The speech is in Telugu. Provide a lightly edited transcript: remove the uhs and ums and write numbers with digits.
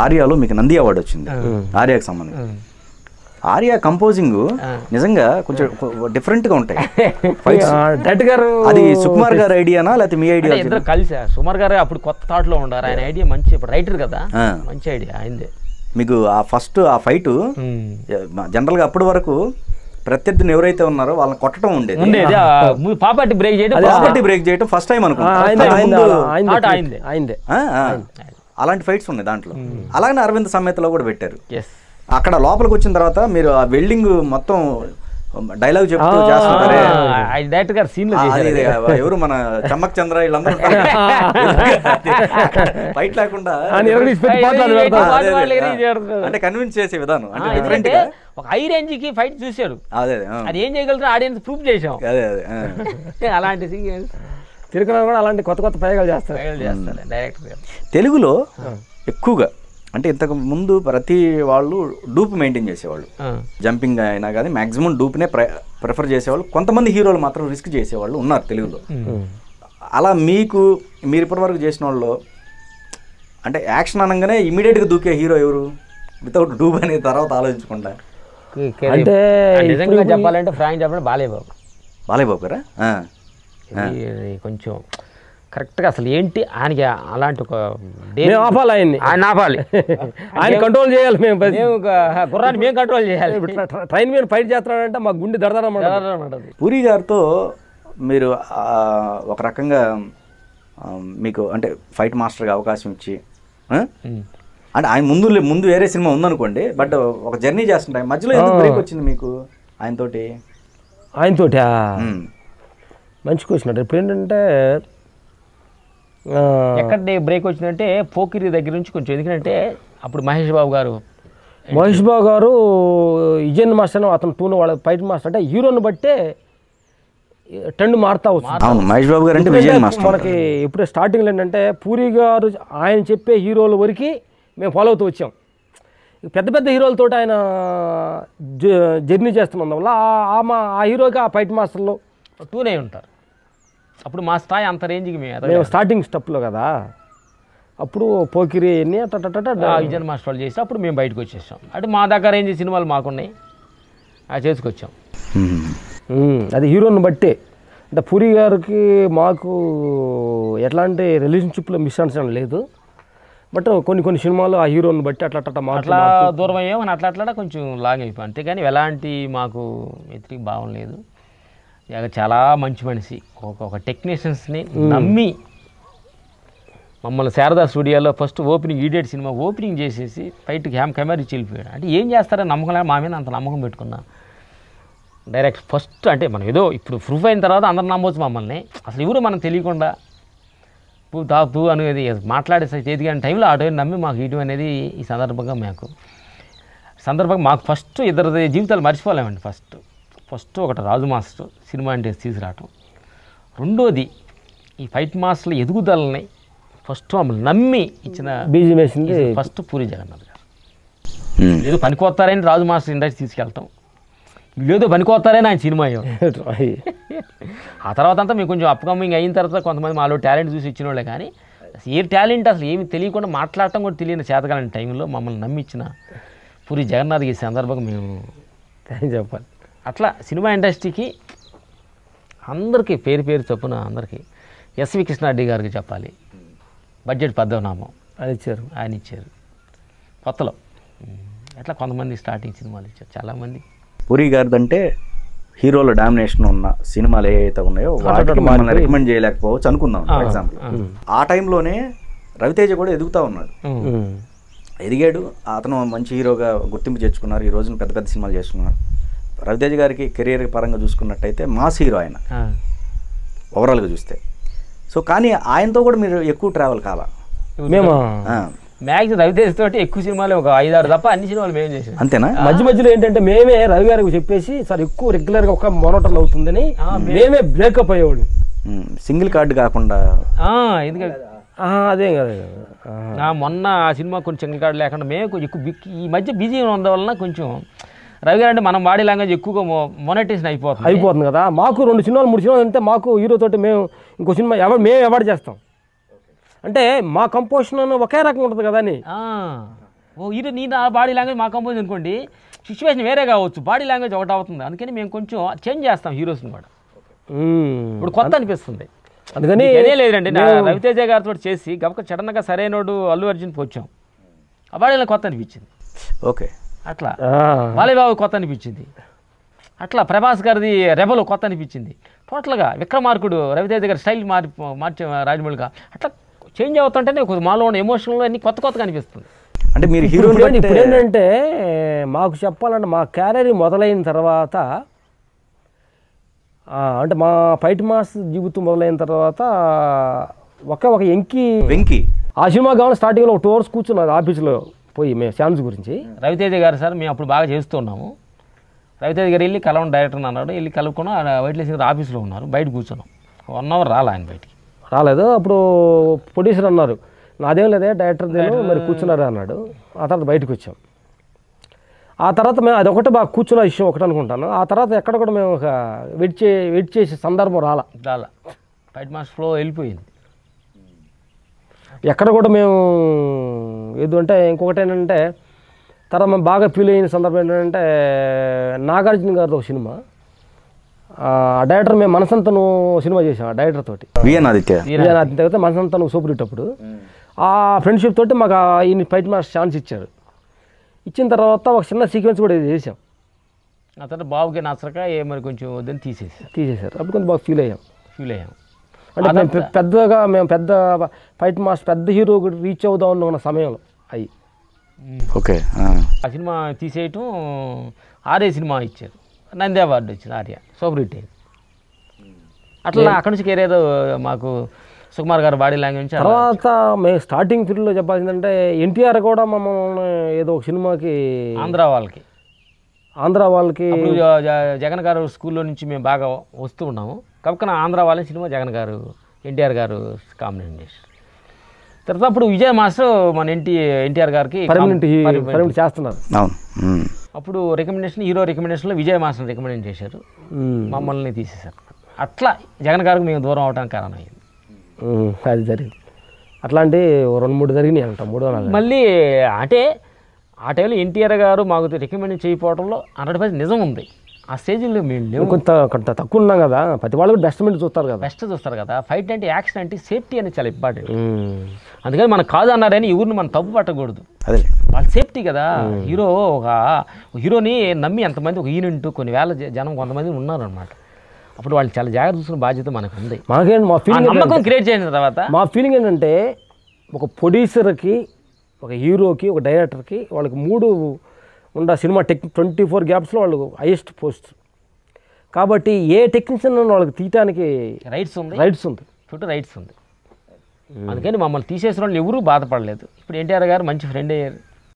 ఆర్యాలో మీకు నంది అవార్డు వచ్చింది, ఆర్యాకి సంబంధించి. ఆర్యా కంపోజింగ్ నిజంగా కొంచెం డిఫరెంట్ గా ఉంటాయి. అది సుకుమార్ గారి ఐడియానా లేకపోతే మీ ఐడియా? ఇద్దరు కలిసి. సుమార్ గారు అప్పుడు కొత్త థాట్ లో ఉండారు, ఆయన ఐడియా మంచి, ఇప్పుడు రైటర్ కదా, మంచి ఐడియా ఆయనదే. మీకు ఆ ఫస్ట్ ఆ ఫైట్ జనరల్ గా అప్పటి వరకు ప్రత్యర్థిని ఎవరైతే ఉన్నారో వాళ్ళని కొట్టడం ఉండేది, పాపటి బ్రేక్ చేయడం ఫస్ట్ టైం అనుకుంటా. అలాంటి ఫైట్స్ ఉన్నాయి దాంట్లో. అలాగే అరవింద్ సమేతలో కూడా పెట్టారు. అక్కడ లోపలికి వచ్చిన తర్వాత మీరు ఆ వెల్డింగ్ మొత్తం డైలాగ్ చెప్తూ చేస్తుంటారే, ఎవరు మన చమ్మక్ చంద్ర వీళ్ళందరూ ఫైట్ లేకుండా అంటే కన్విన్స్ చేసే విధానం అంటే డిఫరెంట్ గా ఒక హై రేంజ్ కి ఫైట్ చూశాడు. అదే అది ఏం చేయగలుగుతారు ఆడియన్స్ ప్రూఫ్ చేసాం. అలాంటి తిరుకున్నా కూడా అలాంటి కొత్త కొత్త ప్రయోగాలు చేస్తారు డైరెక్టర్. తెలుగులో ఎక్కువగా అంటే ఇంతకు ముందు ప్రతి వాళ్ళు డూప్ మెయింటైన్ చేసేవాళ్ళు, జంపింగ్ అయినా కానీ మాక్సిమం డూప్నే ప్రిఫర్ చేసేవాళ్ళు. కొంతమంది హీరోలు మాత్రం రిస్క్ చేసేవాళ్ళు ఉన్నారు తెలుగులో. అలా మీరు ఇప్పటివరకు చేసిన వాళ్ళు అంటే యాక్షన్ అనగానే ఇమీడియట్గా దూకే హీరో ఎవరు, వితౌట్ డూప్ అనేది తర్వాత ఆలోచించకుండా? అంటే నిజంగా చెప్పాలంటే ఫ్రాంక్ చెప్పాలంటే బాలయ్య బాబు గారా? కొంచెం కరెక్ట్గా అసలు ఏంటి ఆయనకి అలాంటి ఒక ఆపాలి, ఆయన ఆపాలి, ఆయన కంట్రోల్ చేయాలి. మేము గుర్రాన్ని మేము కంట్రోల్ చేయాలి. ట్రైన్ మీద ఫైట్ చేస్తున్నాడంటే మా గుండె దడదడం ఉంటుంది. పూరి గారితో మీరు ఒక రకంగా మీకు అంటే ఫైట్ మాస్టర్గా అవకాశం ఇచ్చి అంటే ఆయన ముందు వేరే సినిమా ఉందనుకోండి, బట్ ఒక జర్నీ చేస్తుంటే మధ్యలో ఎందుకు బ్రేక్ వచ్చింది మీకు ఆయనతోటి? మంచి క్వశ్చన్. ఇప్పుడు ఏంటంటే ఎక్కడ బ్రేక్ వచ్చిందంటే పోకిరి దగ్గర నుంచి కొంచెం, ఎందుకంటే అప్పుడు మహేష్ బాబు గారు విజయన్ మాస్టర్ అతను టూను వాళ్ళ ఫైట్ మాస్టర్ అంటే హీరోని బట్టే ట్రెండ్ మారుతా వస్తుంది. మహేష్ బాబు గారు అంటే మనకి ఇప్పుడు స్టార్టింగ్లో ఏంటంటే పూరి గారు ఆయన చెప్పే హీరోల వరకు మేము ఫాలో అవుతూ వచ్చాం. పెద్ద పెద్ద హీరోలతో ఆయన జర్నీ చేస్తున్నందు వల్ల ఆ హీరోకి ఆ ఫైట్ మాస్టర్లో టూనే ఉంటారు. అప్పుడు మా స్థాయి అంత రేంజ్కి మేము స్టార్టింగ్ స్టెప్లో కదా, అప్పుడు పోకిరి అన్నీ విజయన్ మాస్టర్ వాళ్ళు చేసి అప్పుడు మేము బయటకు వచ్చేసాం. అంటే మా దగ్గర రేంజ్ సినిమాలు మాకున్నాయి, అది చేసుకొచ్చాం. అది హీరోని బట్టే. అంటే పూరి గారికి మాకు ఎట్లాంటి రిలేషన్షిప్లో మిస్అండర్స్టాండింగ్ లేదు, బట్ కొన్ని సినిమాలు ఆ హీరోని బట్టి అట్లా దూరం అయ్యామని అట్లా కొంచెం లాంగ్ అయిపోయి, అంతేగాని ఎలాంటి మాకు వ్యతిరేక భావం లేదు. చాలా మంచి మనిషి, ఒక టెక్నీషియన్స్ని నమ్మి మమ్మల్ని శారదా స్టూడియోలో first opening idiot cinema opening చేసేసి ఫైట్కి కెమెరా ఇచ్చి వెళ్ళిపోయాడు. అంటే ఏం చేస్తారని నమ్మకం లేదు, మా మీద అంత నమ్మకం పెట్టుకున్నా. డైరెక్ట్ ఫస్ట్ అంటే మనం ఏదో ఇప్పుడు ప్రూఫ్ అయిన తర్వాత అందరు నమ్మవచ్చు మమ్మల్ని, అసలు ఎవరు మనం తెలియకుండా తూ అనేది మాట్లాడే చేతికి టైంలో ఆ టైం నమ్మి మాకు ఇటు అనేది ఈ సందర్భంగా మాకు ఫస్ట్ ఇద్దరు జీవితాలు మర్చిపోలేమండి. ఫస్ట్ ఒకటి రాజు మాస్టర్ సినిమా అంటే తీసుకురావటం, రెండోది ఈ ఫైట్ మాస్టర్ల ఎదుగుదలని ఫస్ట్ మమ్మల్ని నమ్మి ఇచ్చిన బీజం వేసింది ఫస్ట్ పూరి జగన్నాథ్ గారు. ఏదో పనికొస్తారని రాజు మాస్టర్ ఇండస్ట్రీ తీసుకెళ్తాం, లేదో పనికొస్తారని ఆయన సినిమా ఆ తర్వాత అంతా మేము కొంచెం అప్కమింగ్ అయిన తర్వాత కొంతమంది మాలో టాలెంట్ చూసి ఇచ్చిన వాళ్ళే, కానీ ఏ టాలెంట్ అసలు ఏమి తెలియకుండా మాట్లాడటం కూడా తెలియని చేతకాలని టైంలో మమ్మల్ని నమ్మించిన పూరి జగన్నాథ్ ఈ సందర్భంగా మేము చెప్పాలి. అట్లా సినిమా ఇండస్ట్రీకి అందరికీ పేరు చొప్పున అందరికీ ఎస్వి కృష్ణారెడ్డి గారికి చెప్పాలి, బడ్జెట్ పద్మనాభం ఆయన ఇచ్చారు కొత్తలో. అట్లా కొంతమంది స్టార్టింగ్ సినిమాలు ఇచ్చారు చాలామంది. పూరి గారిది అంటే హీరోల డామినేషన్ ఉన్న సినిమాలు ఏవైతే ఉన్నాయో వాటికి మనం రికమెండ్ చేయలేకపోవచ్చు అనుకుందాం. ఫర్ ఎగ్జాంపుల్ ఆ టైంలోనే రవితేజ కూడా ఎదుగుతూ ఉన్నాడు, ఎదిగాడు, అతను మంచి హీరోగా గుర్తింపు తెచ్చుకున్నారు, ఈ రోజున పెద్ద పెద్ద సినిమాలు చేస్తున్నారు. రవితేజ గారికి కెరీర్ పరంగా చూసుకున్నట్టయితే మాస్ హీరో ఆయన ఓవరాల్గా చూస్తే. సో కానీ ఆయనతో కూడా మీరు ఎక్కువ ట్రావెల్ కాలా? మేము మ్యాక్సిమం రవితేజ తోటి ఎక్కువ సినిమాలు ఒక 5-6 తప్ప అన్ని సినిమాలు మేము చేసాం. అంతేనా? మధ్యలో ఏంటంటే మేమే రవి గారికి చెప్పేసి సార్ ఎక్కువ రెగ్యులర్గా ఒక మోనోటన్ అవుతుందని మేమే బ్రేకప్ అయ్యేవాడు. సింగిల్ కార్డు కాకుండా ఎందుకంటే అదే కదా మొన్న ఆ సినిమా కొంచెం సింగిల్ కార్డు లేకుండా మేము కొంచెం ఎక్కువ ఈ మధ్య బిజీ ఉండడం వలన కొంచెం రవి గారు అంటే మనం బాడీ లాంగ్వేజ్ ఎక్కువగా మొనటైజేషన్ అయిపోతుంది కదా. మాకు 2 సినిమాలు 3 సినిమాలు అంటే మాకు హీరో తోటి మేము ఇంకో సినిమా మేము అవార్డు చేస్తాం. అంటే మా కంపోజిషన్ ఒకే రకంగా ఉంటుంది కదా అని. ఓ ఇది నీ నా బాడీ లాంగ్వేజ్ మా కంపోజ్ అనుకోండి, సిచ్యువేషన్ వేరే కావచ్చు, బాడీ లాంగ్వేజ్ ఒకటి అవుతుంది. అందుకని మేము కొంచెం చేంజ్ చేస్తాం హీరోస్ని కూడా, ఇప్పుడు కొత్త అనిపిస్తుంది. అందుకని లేదండి రవితేజ గారితో చేసి గబక సడన్గా సరైనోడు అల్లు అర్జున్కి వచ్చాం, ఆ బాడీలో కొత్త అనిపించింది. ఓకే, అట్లా బాలయ్యబాబు కొత్త అనిపించింది, అట్లా ప్రభాస్ గారిది రెబల్ కొత్త అనిపించింది. టోటల్గా విక్రమార్కుడు రవితేజ గారి స్టైల్ మార్చే రాజమౌళిగా అట్లా చేంజ్ అవుతుంటేనే మాలో ఉన్న ఎమోషన్లో అన్ని కొత్తగా అనిపిస్తుంది. అంటే మీరు హీరో ఇప్పుడు ఏంటంటే మాకు చెప్పాలంటే మా క్యారియర్ మొదలైన తర్వాత, అంటే మా ఫైట్ మాస్ జీవితం మొదలైన తర్వాత ఒక వెంకీ ఆ సినిమా కావాలి స్టార్టింగ్లో ఒక 2 hours కూర్చున్నది ఆఫీస్లో పోయి మేము ఛాన్స్ గురించి. రవితేజ గారు సార్ మేము అప్పుడు బాగా చేస్తున్నాము. రవితేజ గారు వెళ్ళి కలవడం డైరెక్టర్ అన్నాడు, వెళ్ళి కలుపుకొని వైట్లేసి గారు ఆఫీస్లో ఉన్నారు, బయట కూర్చున్నాం. 1 hour రాలే ఆయన బయటికి రాలేదు. అప్పుడు ప్రొడ్యూసర్ అన్నారు నాదేం లేదే డైరెక్టర్ దేను మరి కూర్చున్నారా అన్నాడు. ఆ తర్వాత బయటకు వచ్చాం. ఆ తర్వాత మేము అదొకటి బాగా కూర్చున్న విషయం ఒకటి అనుకుంటాను. ఆ తర్వాత ఎక్కడ కూడా మేము ఒక వెయిట్ చేసే సందర్భం రాలా. ఫైట్ మాస్ ఫ్లో వెళ్ళిపోయింది. ఎక్కడ కూడా మేము అంటే ఇంకొకటి ఏంటంటే తర్వాత మేము బాగా ఫీల్ అయిన సందర్భం ఏంటంటే నాగార్జున గారితో ఒక సినిమా, ఆ డైరెక్టర్ మేము మనసంతను సినిమా చేసాం. ఆ డైరెక్టర్ తోటి ఆదిత్య మనసంతను సూపర్ హిట్. అప్పుడు ఆ ఫ్రెండ్షిప్ తోటి మాకు ఈయన ఫైట్ మాస్టర్ ఛాన్స్ ఇచ్చారు. ఇచ్చిన తర్వాత ఒక చిన్న సీక్వెన్స్ కూడా చేసాం. ఆ తర్వాత బాబుకి నచ్చక మరి కొంచెం వద్దని తీసేశారు. అప్పుడు కొంచెం బాగా ఫీల్ అయ్యాం. అంటే మేము పెద్ద ఫైట్ మాస్టర్ పెద్ద హీరో రీచ్ అవుదాం ఉన్న సమయంలో అయ్యి. ఓకే, ఆ సినిమా తీసేయటం ఆర్య సినిమా ఇచ్చారు, నంది అవార్డు వచ్చింది, ఆర్య సూపర్ హిట్ అయింది. అట్లా అక్కడి నుంచి కెరీర్ మాకు సుకుమార్ గారు బాడీ లాంగ్వేజ్. తర్వాత మేము స్టార్టింగ్ పీరియడ్లో చెప్పాల్సిందంటే ఎన్టీఆర్ కూడా మమ్మల్ని ఏదో ఒక సినిమాకి ఆంధ్ర వాళ్ళకి జగన్ గారు స్కూల్లో నుంచి మేము బాగా వస్తూ ఉన్నాము. కనుక ఆంధ్ర వాళ్ళ సినిమా జగన్ గారు ఎన్టీఆర్ గారు కాంబినేషన్ చేశారు. తర్వాత అప్పుడు విజయ్ మాస్టర్ మన ఎన్టీఆర్ గారికి చేస్తున్నారు. అప్పుడు రికమెండేషన్ హీరో రికమెండేషన్లో విజయ్ మాస్టర్ రికమెండ్ చేశారు, మమ్మల్ని తీసేశారు. అట్లా జగన్ గారికి మేము దూరం అవడానికి కారణం అయింది. అది జరిగింది. అట్లాంటి 2-3 జరిగినాయి అంట. 3 మళ్ళీ అంటే ఆ టైంలో ఎన్టీఆర్ గారు మాకు రికమెండ్ చేయకపోవడంలో 100% నిజం ఉంది. ఆ స్టేజ్లో మేము కొంత తక్కువ ఉన్నాం కదా, ప్రతి వాళ్ళు బెస్ట్ చూస్తారు కదా. ఫైట్ అంటే యాక్షన్ అంటే సేఫ్టీ అనేది చాలా ఇంపార్టెంట్. అందుకని మనకు కాదు అన్నారని ఎవరిని మనం తప్పు పట్టకూడదు, వాళ్ళ సేఫ్టీ కదా. హీరోని నమ్మి ఎంతమంది ఒక యూనిట్ కొన్ని వేల జనం కొంతమంది ఉన్నారనమాట. అప్పుడు వాళ్ళు చాలా జాగ్రత్త చూసుకునే బాధ్యత మనకు ఉంది. నమ్మకం క్రియేట్ చేసిన తర్వాత మా ఫీలింగ్ ఏంటంటే ఒక ప్రొడ్యూసర్కి, ఒక హీరోకి, ఒక డైరెక్టర్కి వాళ్ళకి 3 ఉన్న సినిమా 24 గ్యాప్స్లో వాళ్ళు హైయెస్ట్ పోస్ట్. కాబట్టి ఏ టెక్నీషియన్ వాళ్ళకి తీయటానికి రైట్స్ ఉంది. అందుకని మమ్మల్ని తీసేసిన వాళ్ళు ఎవరూ బాధపడలేదు. ఇప్పుడు ఎన్టీఆర్ గారు మంచి ఫ్రెండ్ అయ్యారు.